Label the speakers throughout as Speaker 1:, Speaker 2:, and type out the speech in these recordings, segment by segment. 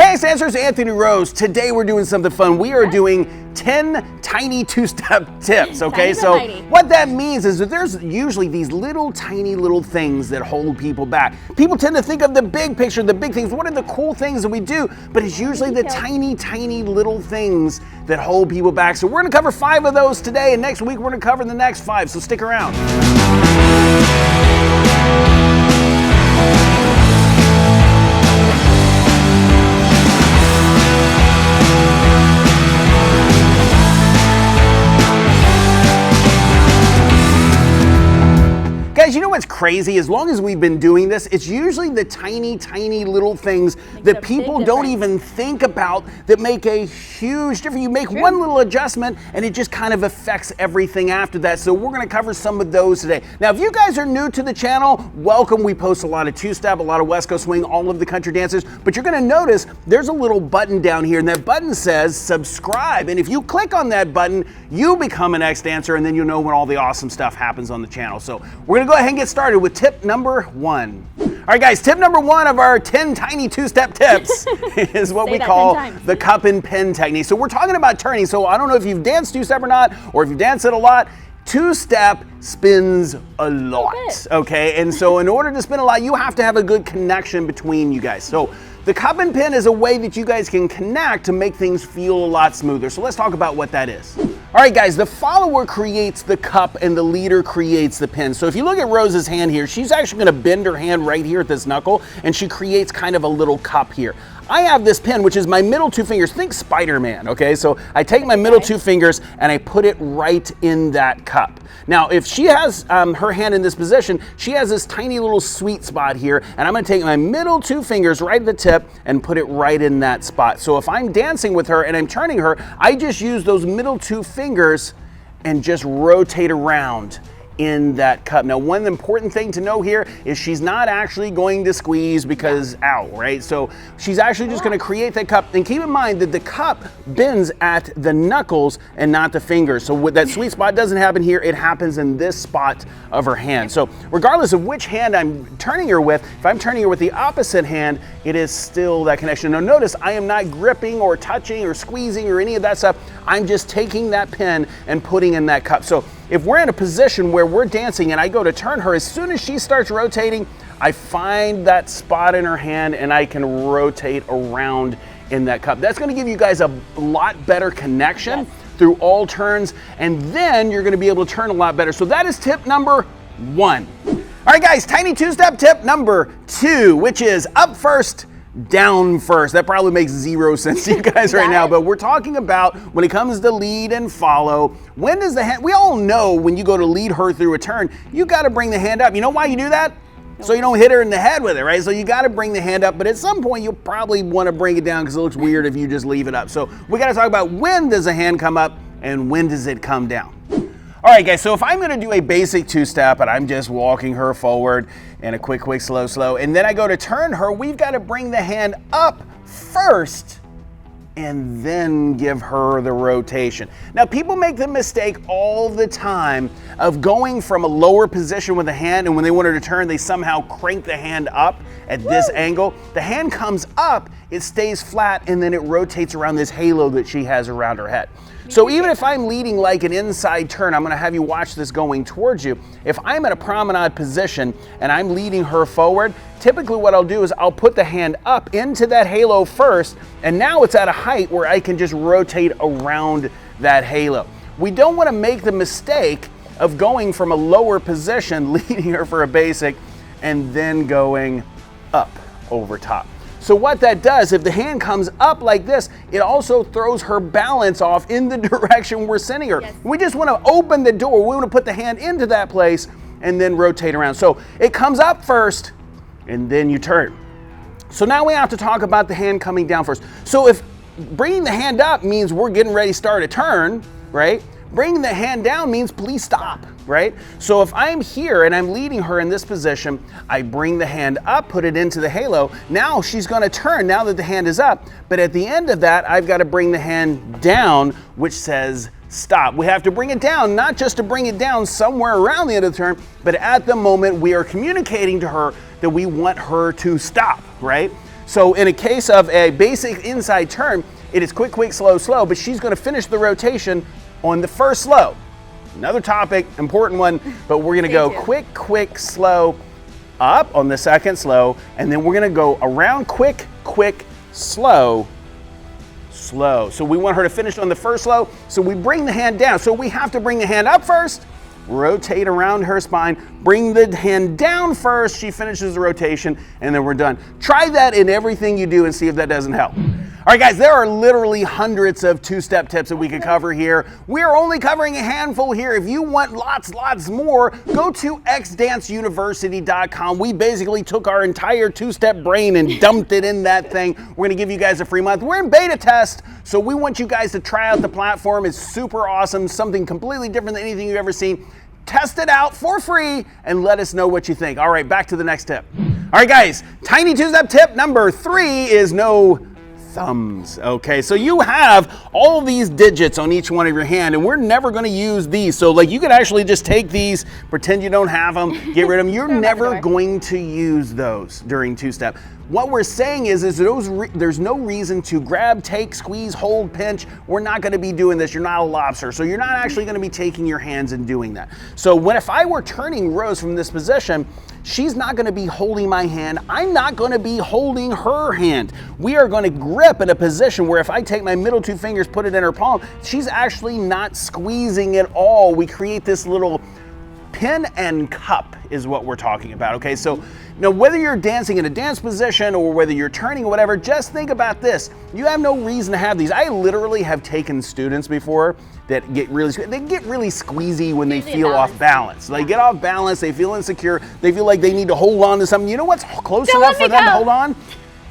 Speaker 1: Hey, it's Answers Anthony Rose. Today we're doing something fun. We are doing 10 tiny two-step tips, okay? So what that means is that there's usually these little tiny little things that hold people back. People tend to think of the big picture, the big things. What are the cool things that we do? But it's usually the tiny little things that hold people back. So we're gonna cover 5 of those today, and next week we're gonna cover the next 5, so stick around. Guys, you know what's crazy? As long as we've been doing this, it's usually the tiny little things that people don't even think about that make a huge difference. You make one little adjustment and it just kind of affects everything after that. So we're gonna cover some of those today. Now, if you guys are new to the channel, welcome. We post a lot of two-step, a lot of West Coast swing, all of the country dances, but you're gonna notice there's a little button down here and that button says subscribe. And if you click on that button, you become an ex-dancer and then you'll know when all the awesome stuff happens on the channel. So we're gonna go ahead and get started with tip number 1. All right, guys, tip number 1 of our 10 tiny two-step tips is what we call the cup and pin technique. So we're talking about turning. So I don't know if you've danced two-step or not, or if you've danced it a lot. Two-step spins a lot, okay? And so in order to spin a lot, you have to have a good connection between you guys. So the cup and pin is a way that you guys can connect to make things feel a lot smoother. So let's talk about what that is. All right, guys, the follower creates the cup and the leader creates the pin. So if you look at Rose's hand here, she's actually gonna bend her hand right here at this knuckle and she creates kind of a little cup here. I have this pin, which is my middle 2 fingers. Think Spider-Man, okay? So I take my middle 2 fingers and I put it right in that cup. Now, if she has her hand in this position, she has this tiny little sweet spot here, and I'm gonna take my middle 2 fingers right at the tip and put it right in that spot. So if I'm dancing with her and I'm turning her, I just use those middle 2 fingers and just rotate around in that cup. Now, one important thing to know here is she's not actually going to squeeze because ow, right? So she's actually just gonna create that cup. And keep in mind that the cup bends at the knuckles and not the fingers. So what that sweet spot doesn't happen here, it happens in this spot of her hand. So regardless of which hand I'm turning her with, if I'm turning her with the opposite hand, it is still that connection. Now notice I am not gripping or touching or squeezing or any of that stuff. I'm just taking that pin and putting in that cup. So if we're in a position where we're dancing and I go to turn her, as soon as she starts rotating, I find that spot in her hand and I can rotate around in that cup. That's gonna give you guys a lot better connection through all turns, and then you're gonna be able to turn a lot better. So that is tip number 1. All right, guys, tiny two-step tip number 2, which is up first, down first. That probably makes 0 sense to you guys right now, but we're talking about when it comes to lead and follow, when does the hand, we all know when you go to lead her through a turn, you gotta bring the hand up. You know why you do that? So you don't hit her in the head with it, right? So you gotta bring the hand up, but at some point you'll probably wanna bring it down because it looks weird if you just leave it up. So we gotta talk about when does the hand come up and when does it come down. All right, guys, so if I'm gonna do a basic two-step and I'm just walking her forward and a quick, slow, and then I go to turn her, we've got to bring the hand up first and then give her the rotation. Now, people make the mistake all the time of going from a lower position with the hand, and when they want her to turn, they somehow crank the hand up at this angle. The hand comes up, it stays flat, and then it rotates around this halo that she has around her head. So even if I'm leading like an inside turn, I'm gonna have you watch this going towards you. If I'm in a promenade position and I'm leading her forward, typically what I'll do is I'll put the hand up into that halo first, and now it's at a height where I can just rotate around that halo. We don't wanna make the mistake of going from a lower position, leading her for a basic, and then going up over top. So what that does, if the hand comes up like this, it also throws her balance off in the direction we're sending her. We just want to open the door. We want to put the hand into that place and then rotate around. So it comes up first and then you turn. So now we have to talk about the hand coming down first. So if bringing the hand up means we're getting ready to start a turn, right? Bringing the hand down means please stop, right? So if I'm here and I'm leading her in this position, I bring the hand up, put it into the halo. Now she's gonna turn now that the hand is up, but at the end of that, I've gotta bring the hand down, which says stop. We have to bring it down, not just to bring it down somewhere around the end of the turn, but at the moment we are communicating to her that we want her to stop, right? So in a case of a basic inside turn, it is quick, quick, slow, slow, but she's going to finish the rotation on the first slow. Another topic, important one, but we're going to go quick, quick, slow, up on the second slow, and then we're going to go around quick, quick, slow, slow. So we want her to finish on the first slow, so we bring the hand down. So we have to bring the hand up first, rotate around her spine, bring the hand down first, she finishes the rotation, and then we're done. Try that in everything you do and see if that doesn't help. All right, guys, there are literally hundreds of two-step tips that we could cover here. We are only covering a handful here. If you want lots more, go to xdanceuniversity.com. We basically took our entire two-step brain and dumped it in that thing. We're gonna give you guys a free month. We're in beta test, so we want you guys to try out the platform. It's super awesome, something completely different than anything you've ever seen. Test it out for free and let us know what you think. All right, back to the next tip. All right, guys, tiny two-step tip number 3 is no thumbs. Okay, so you have all these digits on each one of your hand, and we're never going to use these. So like you could actually just take these, pretend you don't have them, get rid of them. You're never going to use those during two-step. What we're saying is there's no reason to grab, take, squeeze, hold, pinch. We're not going to be doing this. You're not a lobster, so you're not actually going to be taking your hands and doing that. So if I were turning Rose from this position, she's not going to be holding my hand. I'm not going to be holding her hand. We are going to grip in a position where if I take my middle 2 fingers, put it in her palm, she's actually not squeezing at all. We create this little pin and cup is what we're talking about, okay? So now whether you're dancing in a dance position or whether you're turning or whatever, just think about this. You have no reason to have these. I literally have taken students before that get really squeezy when they feel off balance. They get off balance, they feel insecure, they feel like they need to hold on to something. You know what's close enough for them to hold on?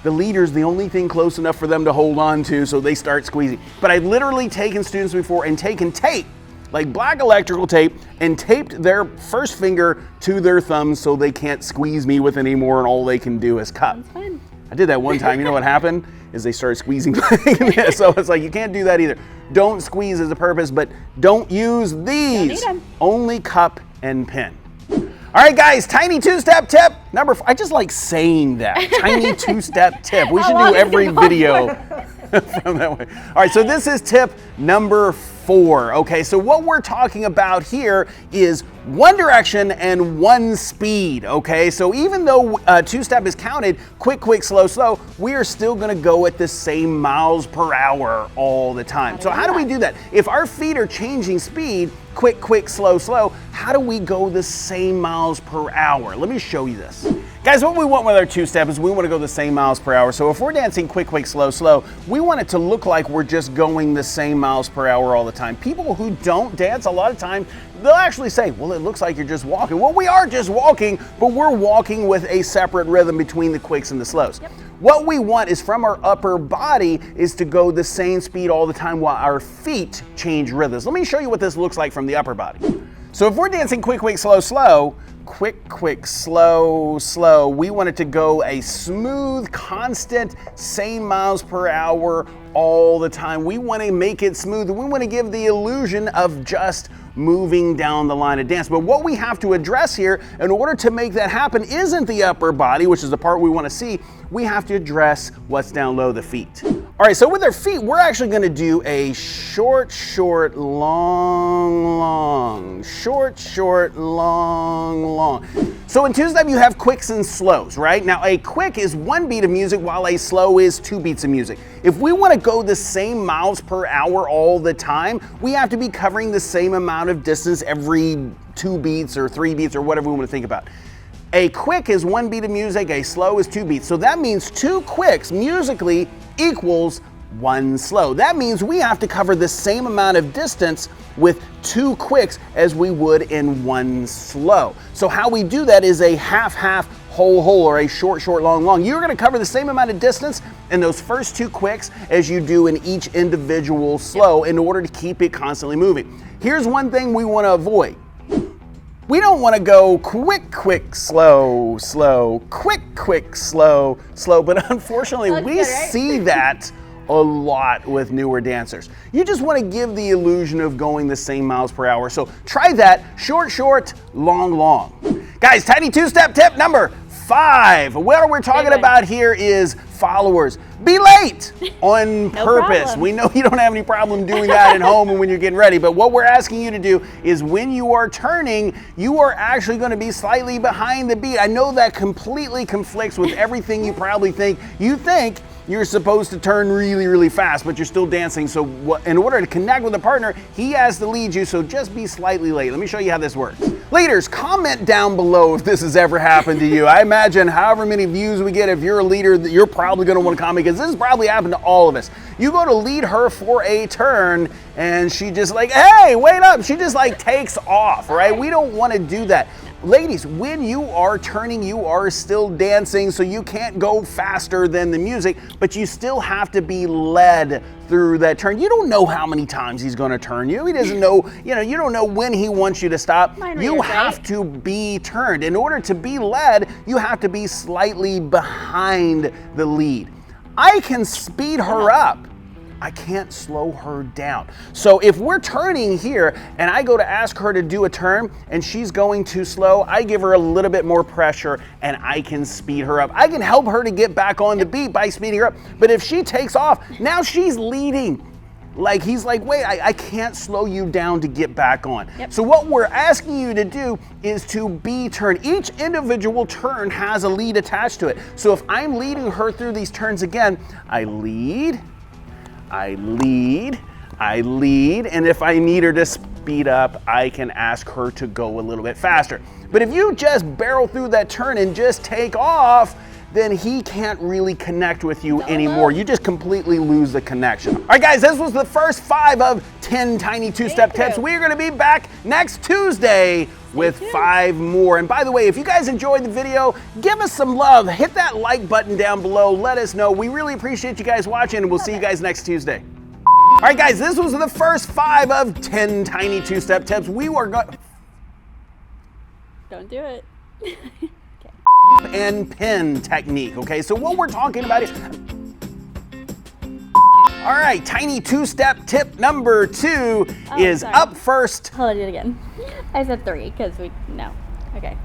Speaker 1: The leader's the only thing close enough for them to hold on to, so they start squeezing. But I've literally taken students before and taken tape, like black electrical tape, and taped their first finger to their thumb so they can't squeeze me with anymore and all they can do is cup.
Speaker 2: That's fun.
Speaker 1: I did that one time. You know what happened? Is they started squeezing. So it's like, you can't do that either. Don't squeeze as a purpose, but don't use these. Only cup and pin. All right, guys, tiny two-step tip number 4. I just like saying that. Tiny two-step tip. We should do every video from that way. All right, so this is tip number 4. Okay, so what we're talking about here is one direction and one speed. Okay, so even though two-step is counted quick, quick, slow, slow, we are still going to go at the same miles per hour all the time. So how do we do that? If our feet are changing speed, quick, quick, slow, slow, how do we go the same miles per hour? Let me show you this. Guys, what we want with our two-step is we want to go the same miles per hour. So if we're dancing quick, quick, slow, slow, we want it to look like we're just going the same miles per hour all the time. People who don't dance, a lot of time, they'll actually say, well, it looks like you're just walking. Well, we are just walking, but we're walking with a separate rhythm between the quicks and the slows. Yep. What we want is from our upper body is to go the same speed all the time while our feet change rhythms. Let me show you what this looks like from the upper body. So if we're dancing quick, quick, slow, slow, quick, quick, slow, slow, we want it to go a smooth, constant, same miles per hour all the time. We want to make it smooth. We want to give the illusion of just moving down the line of dance. But what we have to address here in order to make that happen isn't the upper body, which is the part we want to see. We have to address what's down low, the feet. All right, so with our feet, we're actually going to do a short, short, long, long, short, short, long, long. So in two-step, you have quicks and slows, right? Now, a quick is 1 beat of music while a slow is 2 beats of music. If we want to go the same miles per hour all the time, we have to be covering the same amount of distance every 2 beats or 3 beats or whatever we want to think about. A quick is 1 beat of music, a slow is 2 beats. So that means 2 quicks musically equals 1 slow. That means we have to cover the same amount of distance with 2 quicks as we would in 1 slow. So how we do that is a half-half, whole, or a short, short, long, long. You're going to cover the same amount of distance in those first 2 quicks as you do in each individual slow in order to keep it constantly moving. Here's one thing we want to avoid. We don't want to go quick, quick, slow, slow, quick, quick, slow, slow, but unfortunately we see that a lot with newer dancers. You just want to give the illusion of going the same miles per hour. So try that, short, short, long, long. Guys, tiny two-step tip number 5. What we're talking about here is followers. Be late on purpose.
Speaker 2: problem.
Speaker 1: We know you don't have any problem doing that at home and when you're getting ready, but what we're asking you to do is when you are turning, you are actually going to be slightly behind the beat. I know that completely conflicts with everything you probably think. You think you're supposed to turn really, really fast, but you're still dancing. So in order to connect with a partner, he has to lead you, so just be slightly late. Let me show you how this works. Leaders, comment down below if this has ever happened to you. I imagine however many views we get, if you're a leader, you're probably gonna wanna comment, because this has probably happened to all of us. You go to lead her for a turn, and she just like, hey, wait up. She just like takes off, right? We don't wanna do that. Ladies, when you are turning, you are still dancing, so you can't go faster than the music, but you still have to be led through that turn. You don't know how many times he's gonna turn you. He doesn't know, you don't know when he wants you to stop. You have to be turned. In order to be led, you have to be slightly behind the lead. I can speed her up. I can't slow her down. So if we're turning here and I go to ask her to do a turn and she's going too slow, I give her a little bit more pressure and I can speed her up. I can help her to get back on the beat by speeding her up. But if she takes off, now she's leading. Like he's like, wait, I can't slow you down to get back on. So what we're asking you to do is to be turned. Each individual turn has a lead attached to it. So if I'm leading her through these turns again, I lead, I lead, and if I need her to speed up, I can ask her to go a little bit faster. But if you just barrel through that turn and just take off, then he can't really connect with you anymore. You just completely lose the connection. All right, guys, this was the first 5 of 10 tiny two-step tips. We're gonna be back next Tuesday with 5 more. And by the way, if you guys enjoyed the video, give us some love. Hit that like button down below. Let us know. We really appreciate you guys watching, and we'll see you guys next Tuesday. All right, guys, this was the first 5 of 10 tiny two-step tips. We were going...
Speaker 2: Don't do it.
Speaker 1: And pin technique, okay? So what we're talking about is... All right, tiny two-step tip number 2 is up first.
Speaker 2: Hold on, do it again. I said 3 because no. Okay.